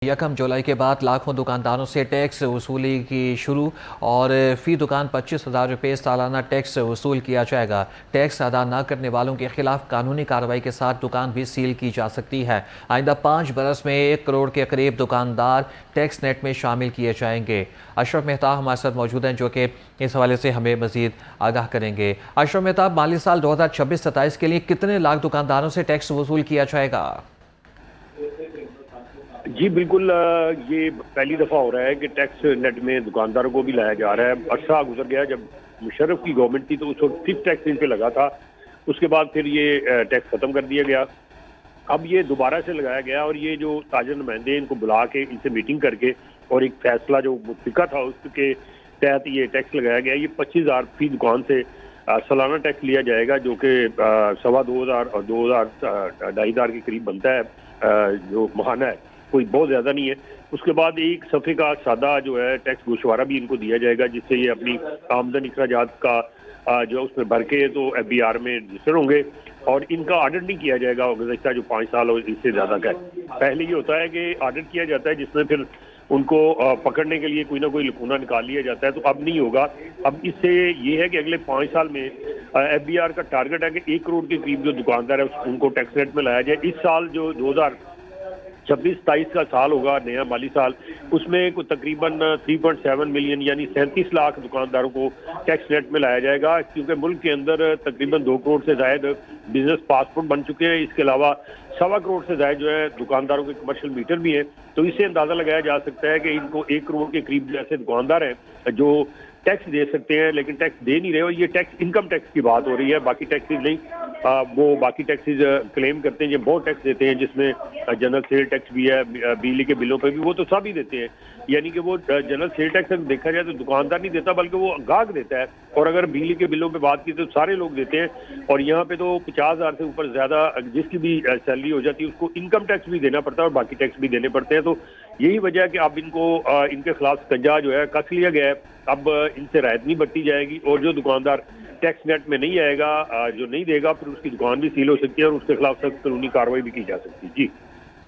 यकम जुलाई के बाद लाखों दुकानदारों से टैक्स वसूली की शुरू और फी दुकान 25,000 रुपये सालाना टैक्स वसूल किया जाएगा। टैक्स अदा न करने वालों के खिलाफ कानूनी कार्रवाई के साथ दुकान भी सील की जा सकती है। आइंदा 5 बरस में 1 करोड़ के करीब दुकानदार टैक्स नेट में शामिल किए जाएंगे। अशरफ मेहता हमारे साथ मौजूद हैं जो कि इस हवाले से हमें मजीद आगाह करेंगे। अशरफ मेहता, माली साल 2026-27 के लिए कितने लाख दुकानदारों से टैक्स वसूल किया जाएगा? जी बिल्कुल, ये पहली दफ़ा हो रहा है कि टैक्स नेट में दुकानदारों को भी लाया जा रहा है। अरसा गुजर गया जब मुशर्रफ की गवर्नमेंट थी तो उस वक्त सिर्फ टैक्स इन पे लगा था। उसके बाद फिर ये टैक्स ख़त्म कर दिया गया। अब ये दोबारा से लगाया गया और ये जो ताजर नुमाइंदे इनको बुला के इनसे मीटिंग करके और एक फैसला जो मुतफ़िका था उसके तहत ये टैक्स लगाया गया। ये 25,000 फी दुकान से सालाना टैक्स लिया जाएगा जो कि 2,200 और 2,000-2,500 के करीब बनता है, जो महाना है, कोई बहुत ज़्यादा नहीं है। उसके बाद एक सफ़े का सादा जो है टैक्स गोशवारा भी इनको दिया जाएगा जिससे ये अपनी आमदन अखराजात का जो उसमें भर के तो FBR में रजिस्टर होंगे और इनका ऑडिट नहीं किया जाएगा गुज़श्ता जो 5 साल और इससे ज़्यादा का है। पहले ये होता है कि ऑडिट किया जाता है जिसमें फिर उनको पकड़ने के लिए कोई ना कोई लकूना निकाल लिया जाता है, तो अब नहीं होगा। अब इससे ये है कि अगले 5 साल में FBR का टारगेट है कि 1 करोड़ के करीब जो दुकानदार है उनको टैक्स रेट में लाया जाए। इस साल जो 2026-27 का साल होगा, नया माली साल, उसमें तकरीबन 3.7 मिलियन यानी 37 लाख दुकानदारों को टैक्स नेट में लाया जाएगा, क्योंकि मुल्क के अंदर तकरीबन 2 करोड़ से ज़ायद बिजनेस पासपोर्ट बन चुके हैं। इसके अलावा 1.25 करोड़ से ज़ायद जो है दुकानदारों के कमर्शियल मीटर भी हैं। तो इससे अंदाज़ा लगाया जा सकता है कि इनको 1 करोड़ के करीब ऐसे दुकानदार हैं जो टैक्स दे सकते हैं लेकिन टैक्स दे नहीं रहे। और ये टैक्स इनकम टैक्स की बात हो रही है, बाकी टैक्सेस नहीं। वो बाकी टैक्सेस क्लेम करते हैं, ये बहुत टैक्स देते हैं जिसमें जनरल सेल टैक्स भी है, बिजली के बिलों पर भी, वो तो सभी देते हैं। यानी कि वो जनरल सेल टैक्स अगर देखा जाए तो दुकानदार नहीं देता बल्कि वो गाहक देता है। और अगर बिजली के बिलों पे बात की तो सारे लोग देते हैं। और यहाँ पे तो 50,000 से ऊपर ज़्यादा जिसकी भी सैलरी हो जाती है उसको इनकम टैक्स भी देना पड़ता है और बाकी टैक्स भी देने पड़ते हैं। तो यही वजह है कि अब इनको इनके खिलाफ शिकंजा जो है कस लिया गया है। अब इनसे राहत नहीं बरती जाएगी और जो दुकानदार टैक्स नेट में नहीं आएगा, जो नहीं देगा, फिर उसकी दुकान भी सील हो सकती है और उसके खिलाफ सख्त कानूनी कार्रवाई भी की जा सकती है। जी।